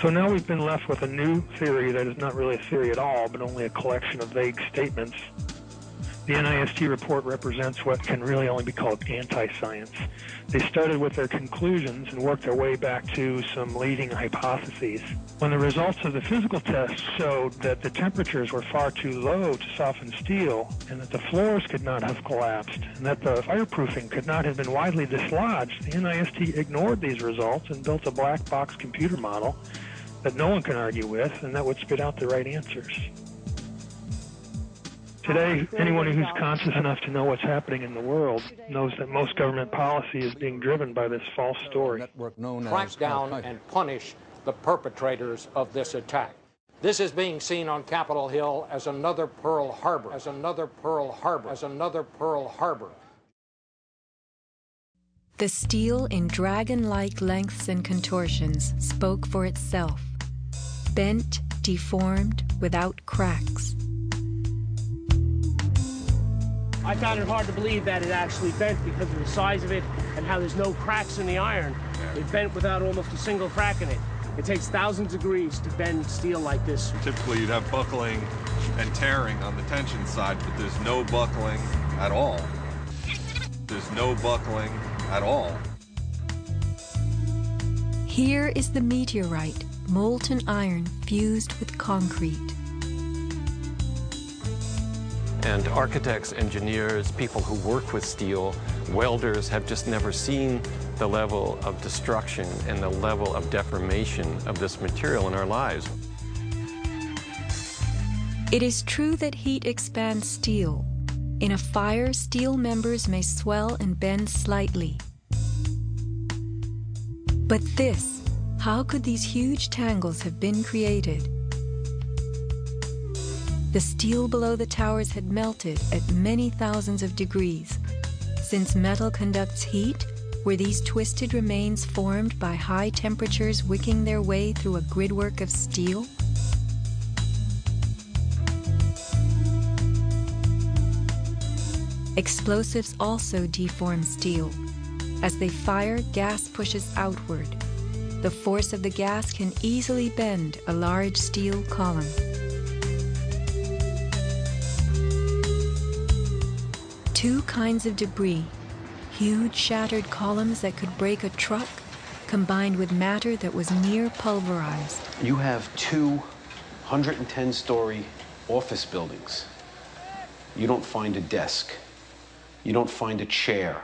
So now we've been left with a new theory that is not really a theory at all, but only a collection of vague statements. The NIST report represents what can really only be called anti-science. They started with their conclusions and worked their way back to some leading hypotheses. When the results of the physical tests showed that the temperatures were far too low to soften steel, and that the floors could not have collapsed, and that the fireproofing could not have been widely dislodged, the NIST ignored these results and built a black box computer model that no one can argue with and that would spit out the right answers. Today, anyone who's conscious enough to know what's happening in the world knows that most government policy is being driven by this false story. Track down and punish the perpetrators of this attack. This is being seen on Capitol Hill as another Pearl Harbor, as another Pearl Harbor, as another Pearl Harbor. The steel in dragon-like lengths and contortions spoke for itself. Bent, deformed, without cracks. I found it hard to believe that it actually bent because of the size of it and how there's no cracks in the iron. It bent without almost a single crack in it. It takes thousands of degrees to bend steel like this. Typically you'd have buckling and tearing on the tension side, but there's no buckling at all. There's no buckling at all. Here is the meteorite, molten iron fused with concrete. And architects, engineers, people who work with steel, welders have just never seen the level of destruction and the level of deformation of this material in our lives. It is true that heat expands steel. In a fire, steel members may swell and bend slightly. But this, how could these huge tangles have been created? The steel below the towers had melted at many thousands of degrees. Since metal conducts heat, were these twisted remains formed by high temperatures wicking their way through a gridwork of steel? Explosives also deform steel. As they fire, gas pushes outward. The force of the gas can easily bend a large steel column. Two kinds of debris, huge shattered columns that could break a truck, combined with matter that was near pulverized. You have 210-story office buildings. You don't find a desk. You don't find a chair.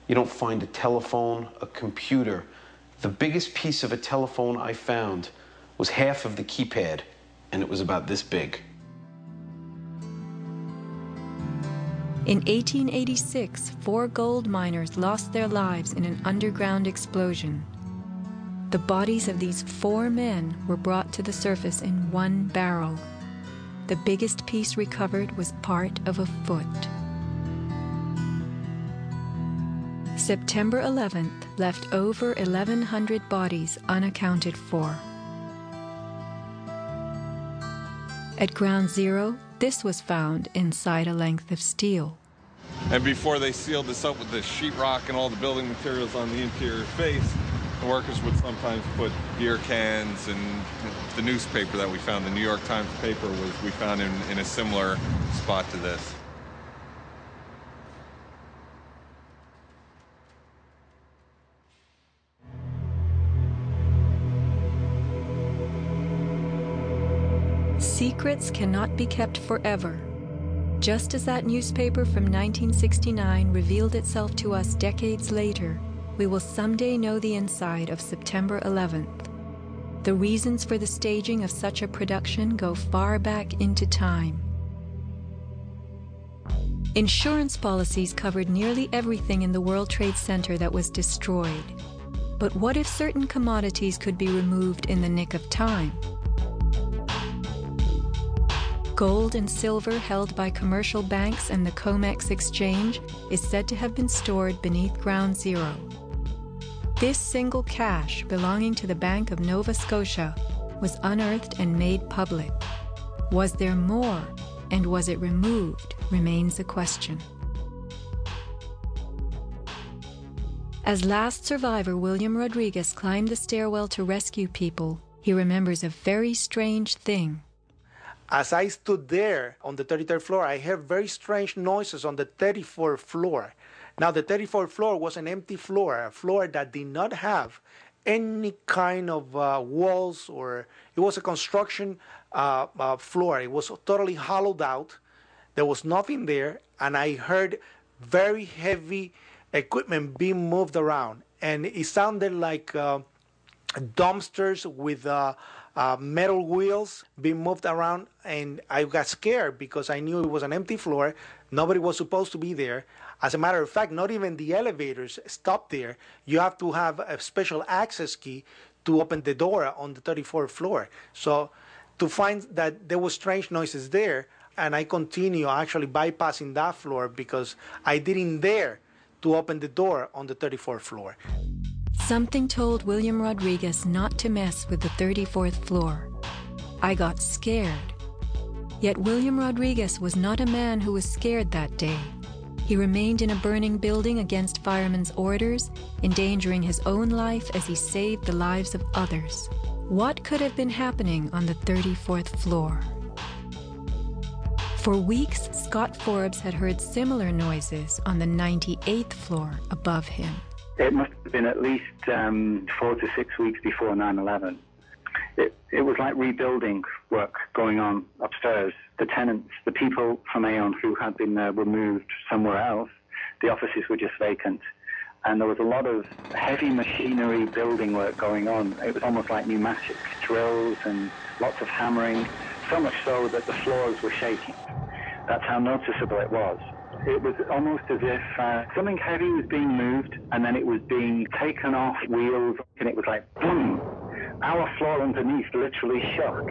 You don't find a telephone, a computer. The biggest piece of a telephone I found was half of the keypad, and it was about this big. In 1886, 4 gold miners lost their lives in an underground explosion. The bodies of these 4 men were brought to the surface in one barrel. The biggest piece recovered was part of a foot. September 11th left over 1,100 bodies unaccounted for. At Ground Zero, this was found inside a length of steel. And before they sealed this up with the sheetrock and all the building materials on the interior face, the workers would sometimes put beer cans, and the newspaper that we found, the New York Times paper, we found in a similar spot to this. Secrets cannot be kept forever. Just as that newspaper from 1969 revealed itself to us decades later, we will someday know the inside of September 11th. The reasons for the staging of such a production go far back into time. Insurance policies covered nearly everything in the World Trade Center that was destroyed. But what if certain commodities could be removed in the nick of time? Gold and silver held by commercial banks and the COMEX exchange is said to have been stored beneath Ground Zero. This single cache belonging to the Bank of Nova Scotia was unearthed and made public. Was there more, and was it removed, remains a question. As last survivor William Rodriguez climbed the stairwell to rescue people, He remembers a very strange thing. As I stood there on the 33rd floor, I heard very strange noises on the 34th floor. Now, the 34th floor was an empty floor, a floor that did not have any kind of walls, or it was a construction floor. It was totally hollowed out. There was nothing there, and I heard very heavy equipment being moved around, and it sounded like dumpsters with metal wheels being moved around, and I got scared because I knew it was an empty floor. Nobody was supposed to be there. As a matter of fact, not even the elevators stopped there. You have to have a special access key to open the door on the 34th floor. So to find that there were strange noises there, and I continue actually bypassing that floor because I didn't dare to open the door on the 34th floor. Something told William Rodriguez not to mess with the 34th floor. I got scared. Yet William Rodriguez was not a man who was scared that day. He remained in a burning building against firemen's orders, endangering his own life as he saved the lives of others. What could have been happening on the 34th floor? For weeks, Scott Forbes had heard similar noises on the 98th floor above him. It must have been at least 4 to 6 weeks before 9/11. It was like rebuilding work going on upstairs. The tenants, the people from Aon who had been were moved somewhere else. The offices were just vacant. And there was a lot of heavy machinery building work going on. It was almost like pneumatic drills and lots of hammering, so much so that the floors were shaking. That's how noticeable it was. It was almost as if something heavy was being moved and then it was being taken off wheels, and it was like, boom! Our floor underneath literally shook.